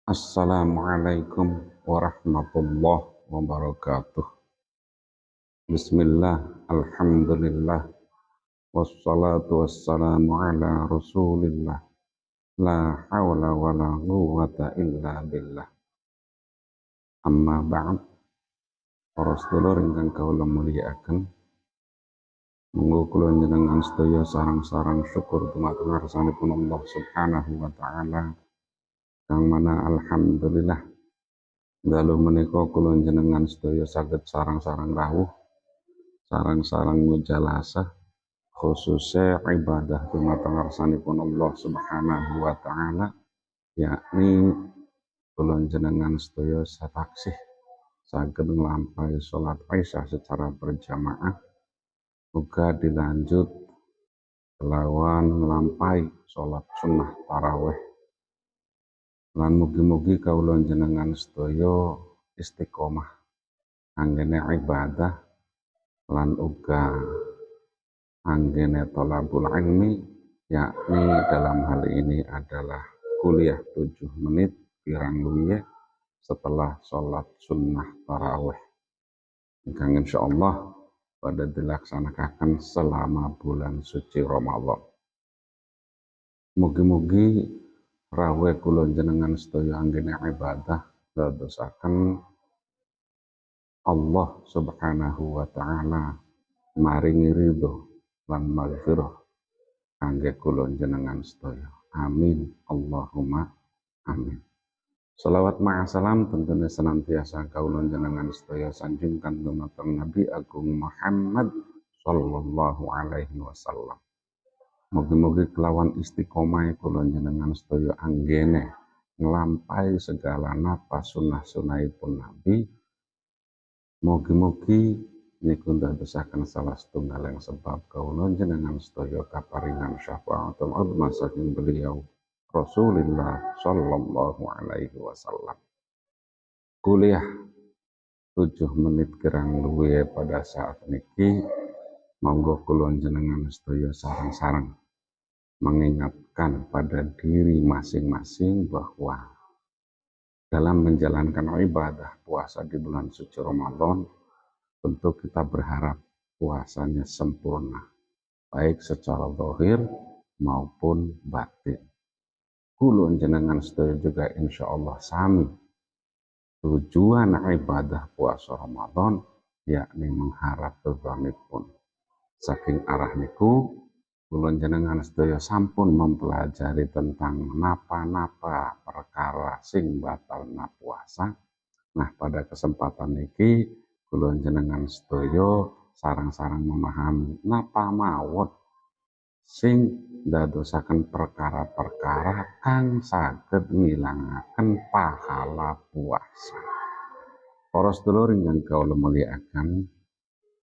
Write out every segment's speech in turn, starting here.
Assalamualaikum warahmatullahi wabarakatuh. Bismillah, alhamdulillah, wassalatu wassalamu ala rasulillah. La hawla wa la quwwata illa billah. Amma ba'd, para sedulur ingkang kawula mulyakaken, monggo kula njenengan sedaya sareng-sareng syukur dumateng ngarsanipun Allah Subhanahu wa taala, kang mana alhamdulillah dalu menika kula njenengan sedaya saged sareng-sareng rawuh, sareng-sareng mujalasah, khususnya ibadah dumateng ngarsanipun Allah Subhanahu wa taala, yakni kula njenengan sedaya sataksih saged nglampahi salat Isya secara berjamaah, uga dilanjut kelawan nglampahi salat sunnah tarawih. Lan mugi-mugi kawula njenengan sedaya istiqomah anggene ibadah lan uga anggene thalabul ilmi, yakni dalam hal ini adalah kuliah 7 menit pirang luwih setelah sholat sunnah tarawih ingkang insyaallah pada dilaksanakan selama bulan suci Ramadan. Mugi-mugi rawuh kula njenengan sedaya anggene ibadah dadosaken Allah Subhanahu wa taala maringi ridho lan maghfirah kangge kula njenengan sedaya. Amin Allahumma amin. Shalawat ma'asalam tentunya senantiasa kawula njenengan sedaya sanjungkan dumateng Nabi Agung Muhammad sallallahu alaihi wasallam. Mugi-mugi kelawan istiqomah kula njenengan sedaya anggene nglampahi segala napa sunah-sunahipun Nabi. Mugi-mugi niku ndadosaken salah setunggaling sebab kawula njenengan sedaya kaparingan syafaatul uzma saking beliau Rasulullah sallallahu alaihi wasallam. Kuliah 7 menit kirang luwih pada saat niki, monggo kula njenengan sedaya sareng-sareng mengingatkan pada diri masing-masing bahwa dalam menjalankan ibadah puasa di bulan suci Ramadan, tentu kita berharap puasanya sempurna, baik secara zahir maupun batin. Kula njenengan sedaya juga insyaallah sami. Tujuan ibadah puasa Ramadan yakni mengharap ridhonipun. Saking arah niku kula njenengan sedaya sampun mempelajari tentang napa-napa perkara sing batalna puasa. Nah, pada kesempatan niki kula njenengan sedaya sareng-sareng memahami napa mawon sing ndadosaken perkara-perkara kang saged ngilangaken pahala puasa. Para sedulur ingkang kawula mulyakaken,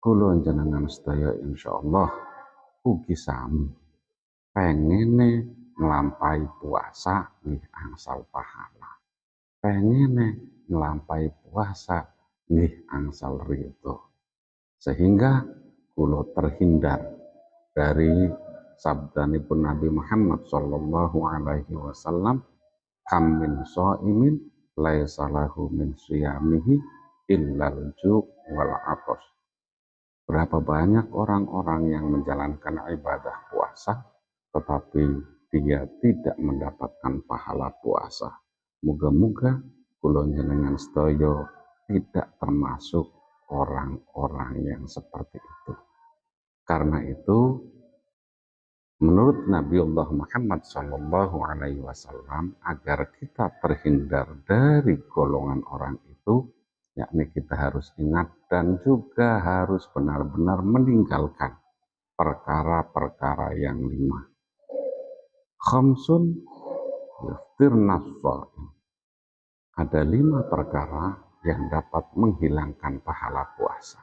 kula njenengan sedaya insyaallah ugi sami pengene nglampahi puasa nggih angsal pahala. Pengene nglampahi puasa nggih angsal ridho. Sehingga kula terhindar dari sabdanipun Nabi Muhammad sallallahu alaihi wasallam, kam min shaimin laisa lahu min siyamihi illal ju' wal 'athas. Berapa banyak orang-orang yang menjalankan ibadah puasa tetapi dia tidak mendapatkan pahala puasa. Moga-moga kula njenengan sedaya tidak termasuk orang-orang yang seperti itu. Karena itu, menurut Nabi Allah Muhammad sallallahu alaihi wasallam, agar kita terhindar dari golongan orang itu, yakni kita harus ingat dan juga harus benar-benar meninggalkan perkara-perkara yang 5. Khamsun yuftirnas shaim. Ada 5 perkara yang dapat menghilangkan pahala puasa.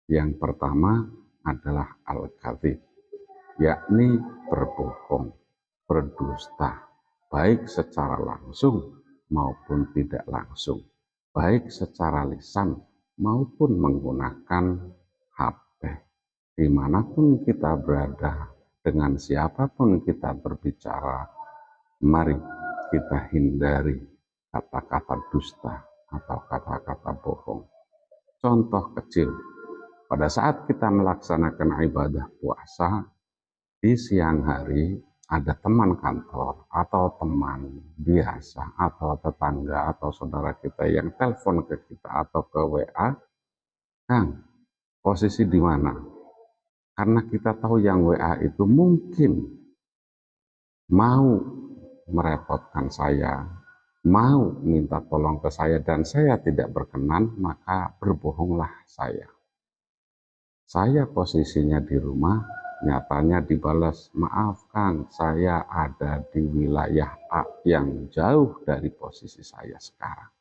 Yang pertama adalah al-kadzib, yakni berbohong, berdusta, baik secara langsung maupun tidak langsung, baik secara lisan maupun menggunakan HP. Dimanapun kita berada, dengan siapapun kita berbicara, mari kita hindari kata-kata dusta atau kata-kata bohong. Contoh kecil, pada saat kita melaksanakan ibadah puasa, di siang hari ada teman kantor atau teman biasa atau tetangga atau saudara kita yang telepon ke kita atau ke WA, Kang, posisi di mana? Karena kita tahu yang WA itu mungkin mau merepotkan saya, mau minta tolong ke saya dan saya tidak berkenan, maka berbohonglah saya. Saya posisinya di rumah, nyatanya dibalas, maaf Kang, saya ada di wilayah A yang jauh dari posisi saya sekarang.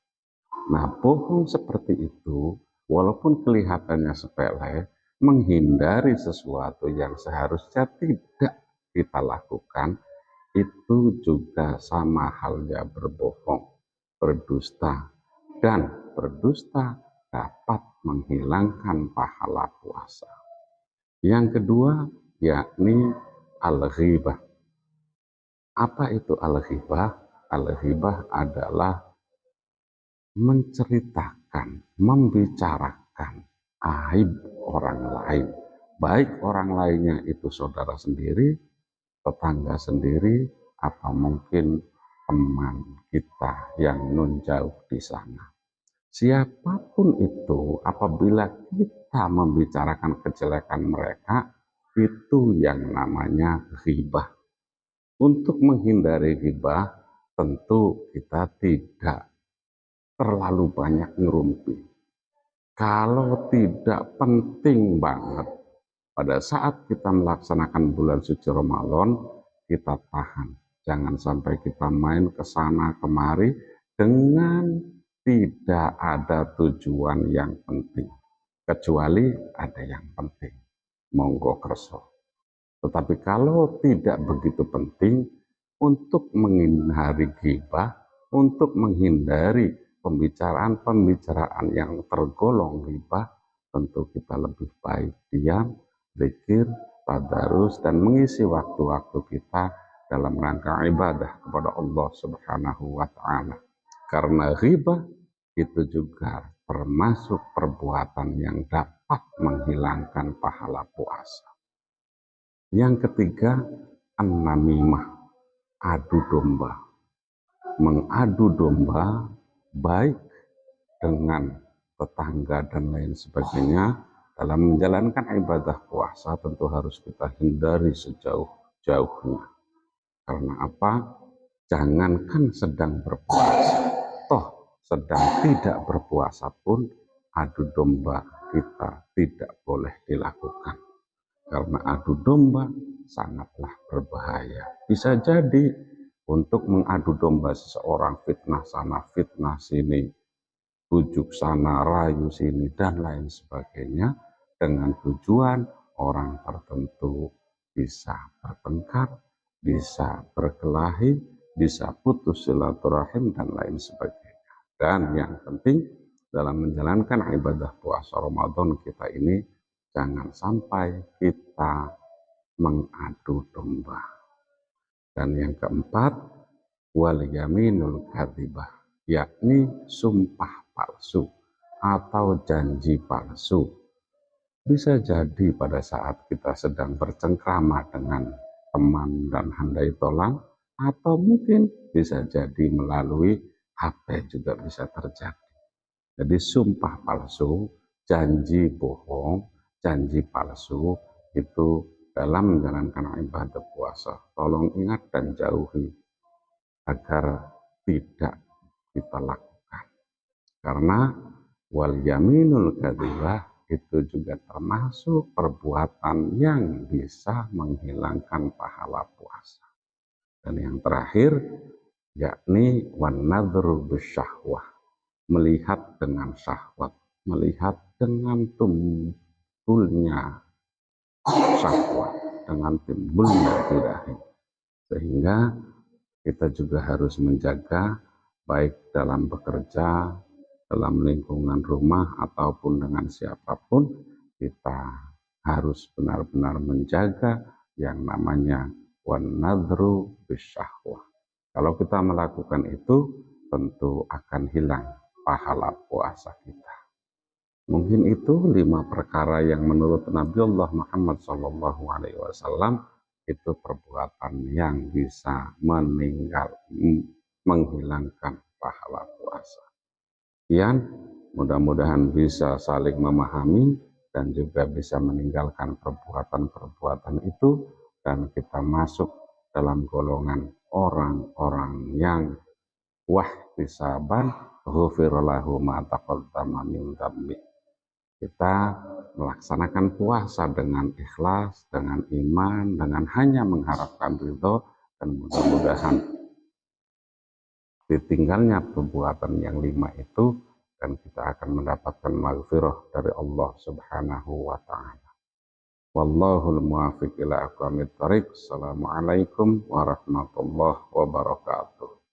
Nah, bohong seperti itu, walaupun kelihatannya sepele, menghindari sesuatu yang seharusnya tidak kita lakukan, itu juga sama halnya berbohong, berdusta, dan berdusta dapat menghilangkan pahala puasa. Yang kedua, yakni al-ghibah. Apa itu al-ghibah? Al-ghibah adalah menceritakan, membicarakan aib orang lain. Baik orang lainnya itu saudara sendiri, tetangga sendiri, atau mungkin teman kita yang nun jauh di sana. Siapapun itu, apabila kita membicarakan kejelekan mereka, itu yang namanya ghibah. Untuk menghindari ghibah, tentu kita tidak terlalu banyak ngerumpi. Kalau tidak penting banget, pada saat kita melaksanakan bulan suci Ramadan, kita tahan. Jangan sampai kita main ke sana kemari dengan tidak ada tujuan yang penting. Kecuali ada yang penting. Monggo kerso. Tetapi kalau tidak begitu penting, untuk menghindari ghibah, untuk menghindari pembicaraan-pembicaraan yang tergolong ghibah, tentu kita lebih baik diam, zikir, tadarus, dan mengisi waktu-waktu kita dalam rangka ibadah kepada Allah Subhanahu wa Ta'ala. Karena ghibah itu juga termasuk perbuatan yang dapat menghilangkan pahala puasa. Yang ketiga, an-namimah, adu domba. Mengadu domba baik dengan tetangga dan lain sebagainya dalam menjalankan ibadah puasa tentu harus kita hindari sejauh-jauhnya. Karena apa? Jangankan sedang berpuasa, toh sedang tidak berpuasa pun adu domba kita tidak boleh dilakukan. Karena adu domba sangatlah berbahaya. Bisa jadi untuk mengadu domba seseorang, fitnah sana, fitnah sini, bujuk sana, rayu sini, dan lain sebagainya, dengan tujuan orang tertentu bisa bertengkar, bisa berkelahi, bisa putus silaturahim, dan lain sebagainya. Dan yang penting dalam menjalankan ibadah puasa Ramadan kita ini, jangan sampai kita mengadu domba. Dan yang keempat, wal yaminul kadzibah, yakni sumpah palsu atau janji palsu. Bisa jadi pada saat kita sedang bercengkrama dengan teman dan handai tolang, atau mungkin bisa jadi melalui HP juga bisa terjadi. Jadi sumpah palsu, janji bohong, janji palsu itu dalam menjalankan ibadah puasa. Tolong ingat dan jauhi agar tidak kita lakukan. Karena wal yaminul kadzibah itu juga termasuk perbuatan yang bisa menghilangkan pahala puasa. Dan yang terakhir yakni wan nadhru bisyahwah, melihat dengan syahwat, melihat dengan timbulnya syahwat, dengan timbulnya birahi. Sehingga kita juga harus menjaga baik dalam bekerja, dalam lingkungan rumah, ataupun dengan siapapun, kita harus benar-benar menjaga yang namanya wan nadhru bisyahwah. Kalau kita melakukan itu, tentu akan hilang pahala puasa kita. Mungkin itu 5 perkara yang menurut Nabi Allah Muhammad SAW itu perbuatan yang bisa menghilangkan pahala puasa. Sekian, mudah-mudahan bisa saling memahami dan juga bisa meninggalkan perbuatan-perbuatan itu dan kita masuk dalam golongan orang-orang yang wahtisaban ghufira lahu ma taqaddama min dzambi. Kita melaksanakan puasa dengan ikhlas, dengan iman, dengan hanya mengharapkan ridho, dan mudah-mudahan ditinggalnya perbuatan yang 5 itu dan kita akan mendapatkan maghfirah dari Allah Subhanahu wa taala. Wallahul muwaffiq ila aqwamit thoriq. Assalamualaikum warahmatullahi wabarakatuh.